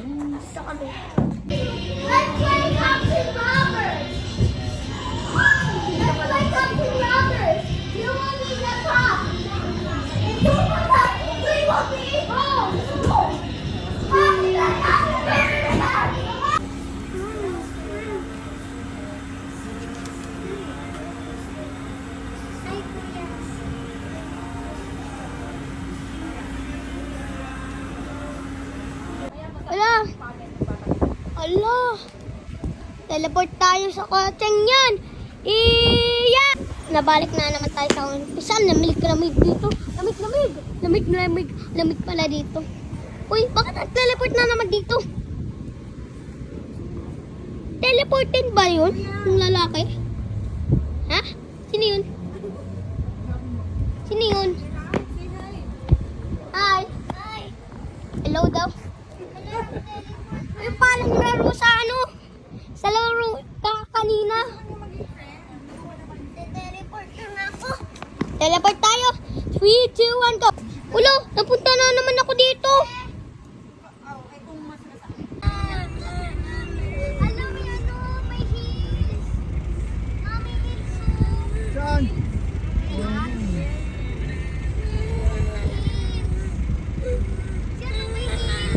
Ito kami. Let's play Captain Robbers! Let's play Captain Robbers! You will be the top! If you come back, we will be home! Ala! Ala! Teleport tayo sa kotseng yan! Iya! Nabalik na naman tayo sa umpisa. Lamig dito. Lamig pala dito. Uy, bakit nag-teleport na naman dito? Teleported ba yun? Yung lalaki? Ha? Sino yun? Sino yun? Hi! Hi! Hello daw. Ay, paano laro sa ano? Sa laro kanina. Teleport na ako. Teleport tayo. 3, 2, 1, go. Ulo, napunta na naman ako dito. Alam mo yan, may heels. Mami heels. Saan? Diyan may heels.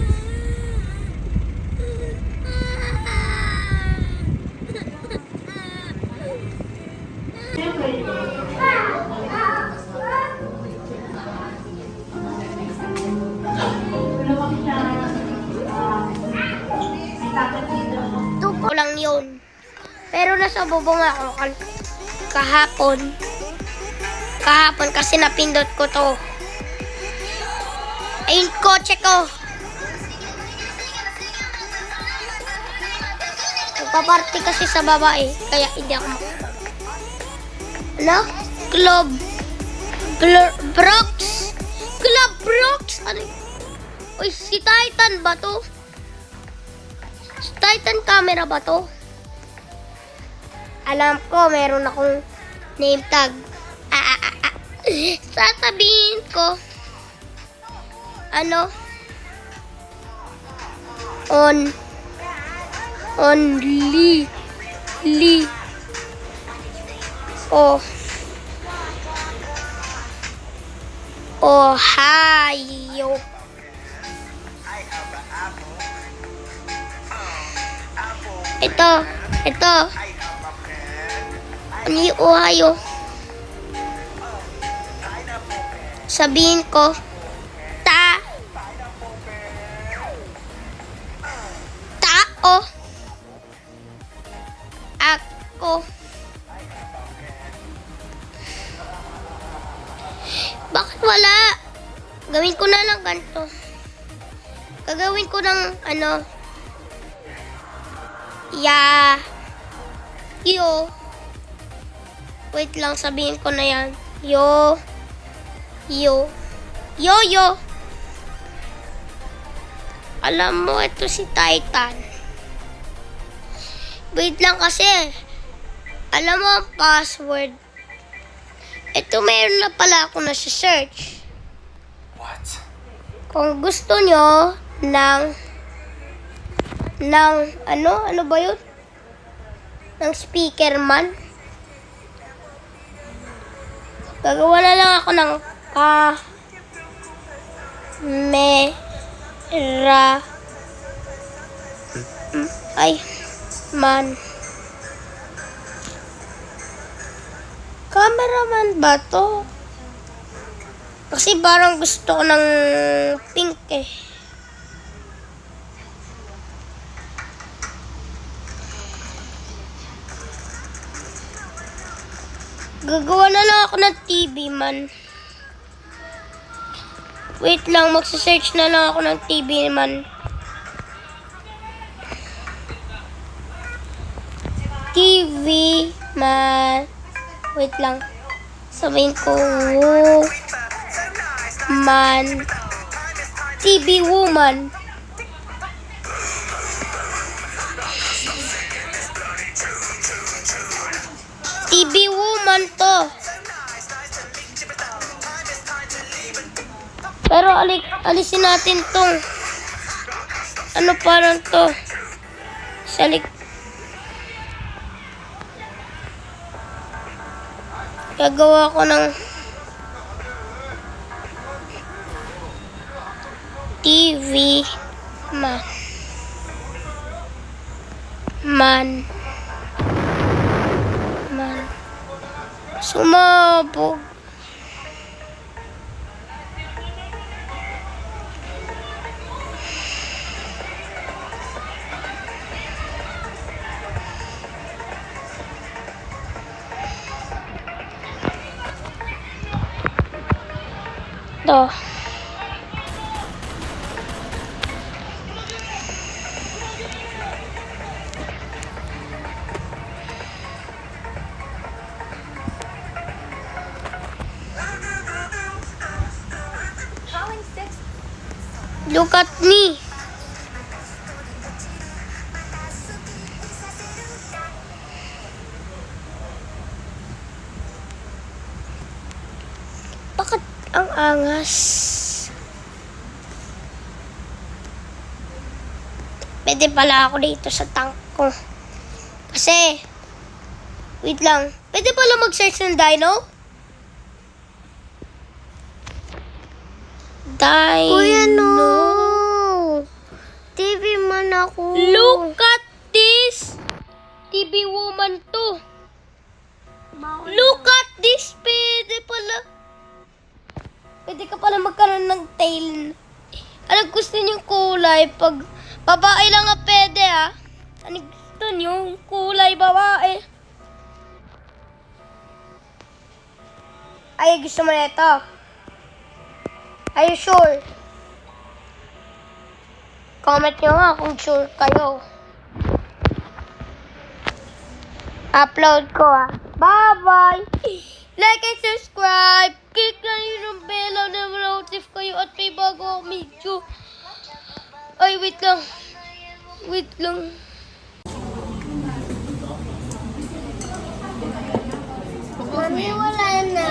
Tupo lang yun. Pero nasa bubong ako kahapon. Kahapon kasi napindot ko to. Ayun, kotse ko. Nagpaparty kasi sa babae. Kaya hindi ako ano? Club Brooks. Club Brooks. Ano? Uy, si Titan ba to? Si Titan camera ba to? Alam ko, meron akong name tag. Sasabihin ko. Ano? Only. Ohio. Ito. Ano yung Ohio? Sabihin ko, tao, ako. Bakit wala? Gawin ko na lang ganito. Gagawin ko ng ano, yo. Wait lang, sabihin ko na yan. Yo. Alam mo, ito si Titan. Wait lang kasi. Alam mo ang password. Ito, meron na pala ako nasa-search. What? Kung gusto nyo ng ano ba yun? Ng speaker man. Gagawa na lang ako ng cameraman ba to? Kasi parang gusto ko ng pink eh. Gagawa na lang ako ng TV man. Wait lang, magsa-search na lang ako ng TV man. TV man. Wait lang. Sabihin ko, man. TV woman. TV woman to. Pero alisin natin Ano parang to? Gagawa ko ng TV man. Sumabog. To. Look at me. Bakit ang angas? Pwede pala ako dito sa tank ko. Kasi, wait lang. Pwede pala mag-search ng dino? Kuya, Dino. no. TV man ako. Look at this! TV woman to. Look at this! Pwede pala. Pwede ka pala magkaroon ng tail. Ano gusto niyong kulay? Pag babae lang nga pwede ah. Ano gusto niyong kulay babae? Ay, gusto mo na ito. Are you sure? Comment nyo nga kung sure kayo. Upload ko ah. Bye-bye! Like and subscribe! Click na yun ng bell na notif kayo at may bago akong video. Ay, wait lang. Wait lang. Mami, wala na.